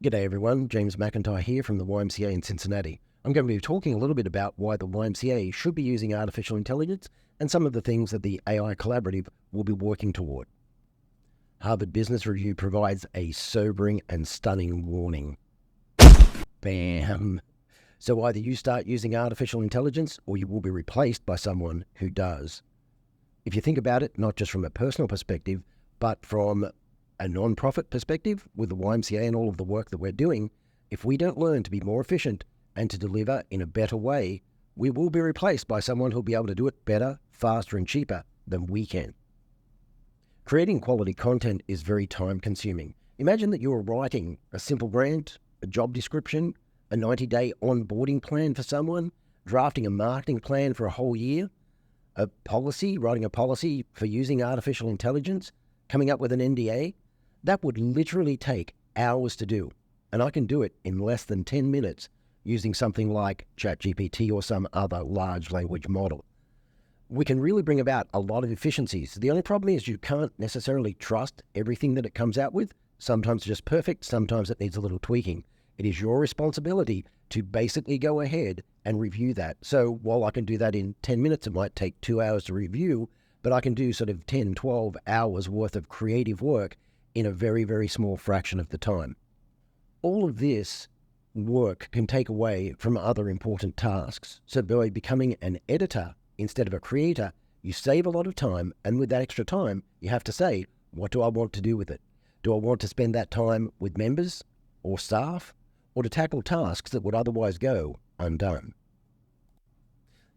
G'day everyone, James McIntyre here from the YMCA in Cincinnati. I'm going to be talking a little bit about why the YMCA should be using artificial intelligence and some of the things that the AI Collaborative will be working toward. Harvard Business Review provides a sobering and stunning warning. Bam! So either you start using artificial intelligence or you will be replaced by someone who does. If you think about it, not just from a personal perspective, but from a non-profit perspective with the YMCA and all of the work that we're doing, if we don't learn to be more efficient and to deliver in a better way, we will be replaced by someone who'll be able to do it better, faster, and cheaper than we can. Creating quality content is very time-consuming. Imagine that you're writing a simple grant, a job description, a 90-day onboarding plan for someone, drafting a marketing plan for a whole year, writing a policy for using artificial intelligence, coming up with an NDA. That would literally take hours to do, and I can do it in less than 10 minutes using something like ChatGPT or some other large language model. We can really bring about a lot of efficiencies. The only problem is you can't necessarily trust everything that it comes out with. Sometimes it's just perfect, sometimes it needs a little tweaking. It is your responsibility to basically go ahead and review that. So while I can do that in 10 minutes, it might take 2 hours to review, but I can do sort of 10, 12 hours worth of creative work in a very, very small fraction of the time. All of this work can take away from other important tasks. So by becoming an editor instead of a creator, you save a lot of time, and with that extra time, you have to say, what do I want to do with it? Do I want to spend that time with members or staff, or to tackle tasks that would otherwise go undone?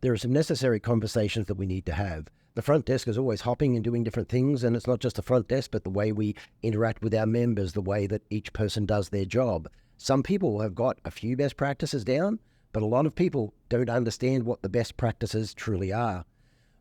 There are some necessary conversations that we need to have. The front desk is always hopping and doing different things, and it's not just the front desk, but the way we interact with our members, the way that each person does their job. Some people have got a few best practices down, but a lot of people don't understand what the best practices truly are.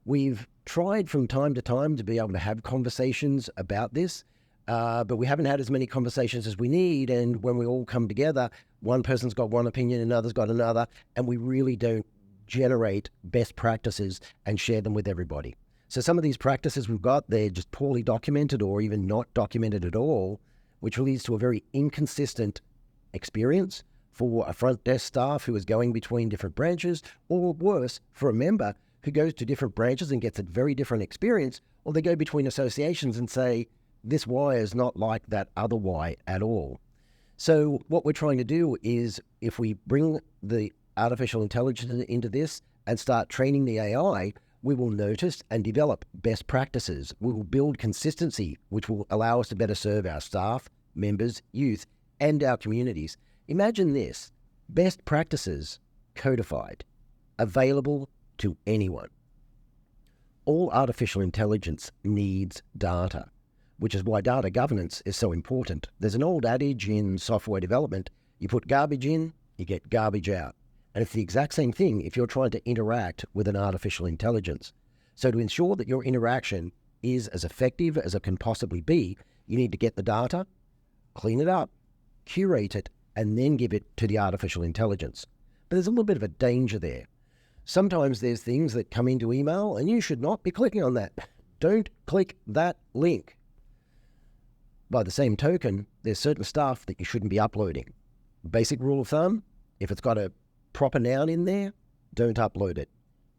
We've tried from time to time to be able to have conversations about this, but we haven't had as many conversations as we need, and when we all come together, one person's got one opinion, another's got another, and we really don't generate best practices and share them with everybody. So some of these practices we've got, they're just poorly documented or even not documented at all, which leads to a very inconsistent experience for a front desk staff who is going between different branches, or worse, for a member who goes to different branches and gets a very different experience, or they go between associations and say, this Y is not like that other Y at all. So what we're trying to do is, if we bring the artificial intelligence into this and start training the AI, we will notice and develop best practices. We will build consistency, which will allow us to better serve our staff, members, youth, and our communities. Imagine this: best practices codified, available to anyone. All artificial intelligence needs data, which is why data governance is so important. There's an old adage in software development: you put garbage in, you get garbage out. And it's the exact same thing if you're trying to interact with an artificial intelligence. So to ensure that your interaction is as effective as it can possibly be, you need to get the data, clean it up, curate it, and then give it to the artificial intelligence. But there's a little bit of a danger there. Sometimes there's things that come into email and you should not be clicking on that. Don't click that link. By the same token, there's certain stuff that you shouldn't be uploading. Basic rule of thumb: if it's got a proper noun in there, don't upload it.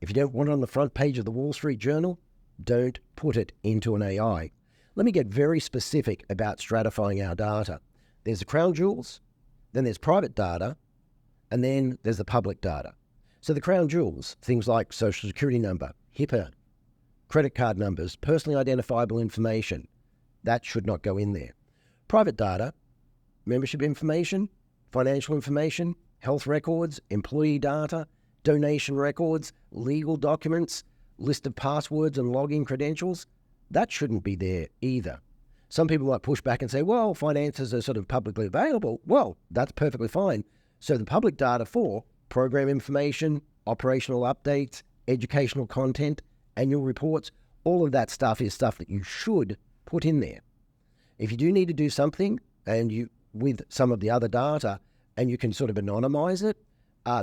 If you don't want it on the front page of the Wall Street Journal, don't put it into an AI. Let me get very specific about stratifying our data. There's the crown jewels, then there's private data, and then there's the public data. So the crown jewels, things like social security number, HIPAA, credit card numbers, personally identifiable information, that should not go in there. Private data, membership information, financial information, health records, employee data, donation records, legal documents, list of passwords and login credentials, that shouldn't be there either. Some people might push back and say, well, finances are sort of publicly available. Well, that's perfectly fine. So the public data for program information, operational updates, educational content, annual reports, all of that stuff is stuff that you should put in there. If you do need to do something and you with some of the other data, and you can sort of anonymize it,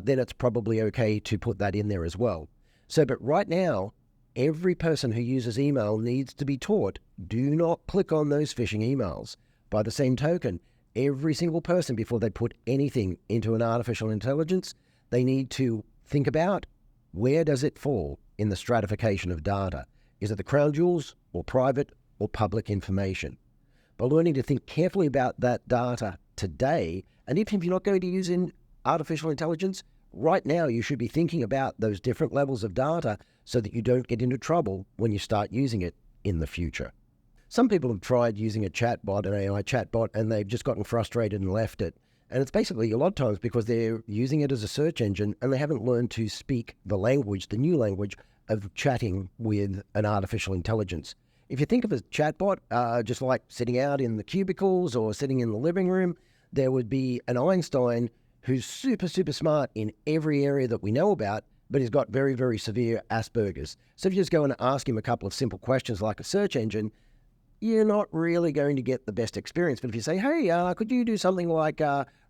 then it's probably okay to put that in there as well. So, but right now, every person who uses email needs to be taught, do not click on those phishing emails. By the same token, every single person, before they put anything into an artificial intelligence, they need to think about, where does it fall in the stratification of data? Is it the crown jewels, or private, or public information? By learning to think carefully about that data today, and if you're not going to use in artificial intelligence, right now you should be thinking about those different levels of data so that you don't get into trouble when you start using it in the future. Some people have tried using a chatbot, an AI chatbot, and they've just gotten frustrated and left it. And it's basically a lot of times because they're using it as a search engine and they haven't learned to speak the language, the new language of chatting with an artificial intelligence. If you think of a chatbot, just like sitting out in the cubicles or sitting in the living room, there would be an Einstein who's super, super smart in every area that we know about, but he's got very, very severe Asperger's. So if you just go and ask him a couple of simple questions like a search engine, you're not really going to get the best experience. But if you say, hey, could you do something like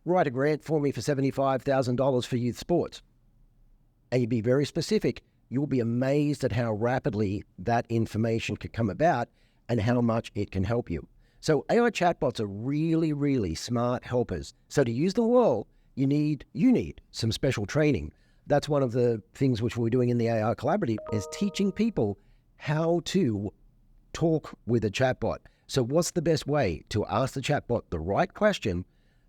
write a grant for me for $75,000 for youth sports? And you'd be very specific, you'll be amazed at how rapidly that information can come about and how much it can help you. So AI chatbots are really, really smart helpers. So to use them well, you need some special training. That's one of the things which we're doing in the AI Collaborative, is teaching people how to talk with a chatbot. So what's the best way to ask the chatbot the right question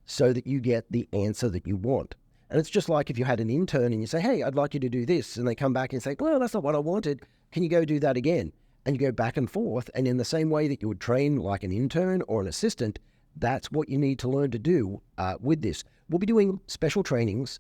so that you get the answer that you want? And it's just like if you had an intern and you say, hey, I'd like you to do this. And they come back and say, well, that's not what I wanted. Can you go do that again? And you go back and forth. And in the same way that you would train like an intern or an assistant, that's what you need to learn to do with this. We'll be doing special trainings,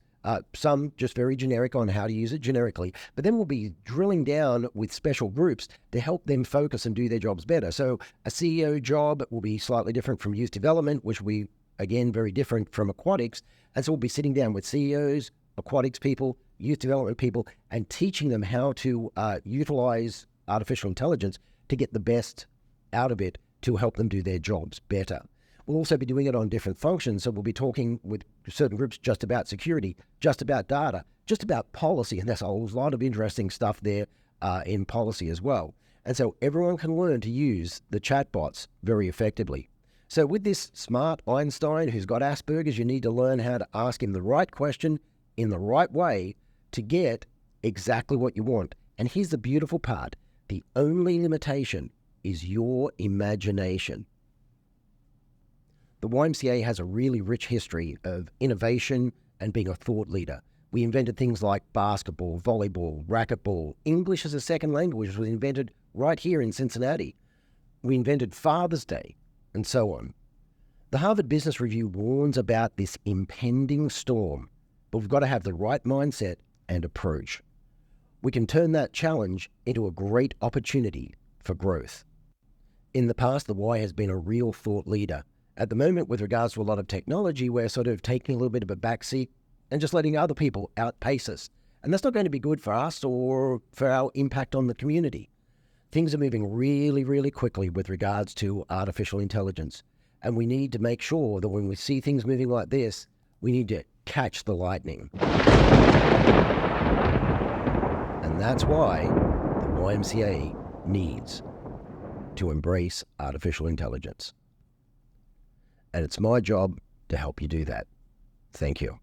some just very generic on how to use it generically, but then we'll be drilling down with special groups to help them focus and do their jobs better. So a CEO job will be slightly different from youth development, which will be, again, very different from aquatics. And so we'll be sitting down with CEOs, aquatics people, youth development people, and teaching them how to utilize artificial intelligence to get the best out of it to help them do their jobs better. We'll also be doing it on different functions. So we'll be talking with certain groups just about security, just about data, just about policy. And there's a lot of interesting stuff there in policy as well. And so everyone can learn to use the chatbots very effectively. So with this smart Einstein who's got Asperger's, you need to learn how to ask him the right question in the right way to get exactly what you want. And here's the beautiful part. The only limitation is your imagination. The YMCA has a really rich history of innovation and being a thought leader. We invented things like basketball, volleyball, racquetball. English as a second language was invented right here in Cincinnati. We invented Father's Day, and so on. The Harvard Business Review warns about this impending storm, but we've got to have the right mindset and approach. We can turn that challenge into a great opportunity for growth. In the past, the Y has been a real thought leader. At the moment, with regards to a lot of technology, we're sort of taking a little bit of a backseat and just letting other people outpace us. And that's not going to be good for us or for our impact on the community. Things are moving really, really quickly with regards to artificial intelligence. And we need to make sure that when we see things moving like this, we need to catch the lightning. And that's why the YMCA needs to embrace artificial intelligence. And it's my job to help you do that. Thank you.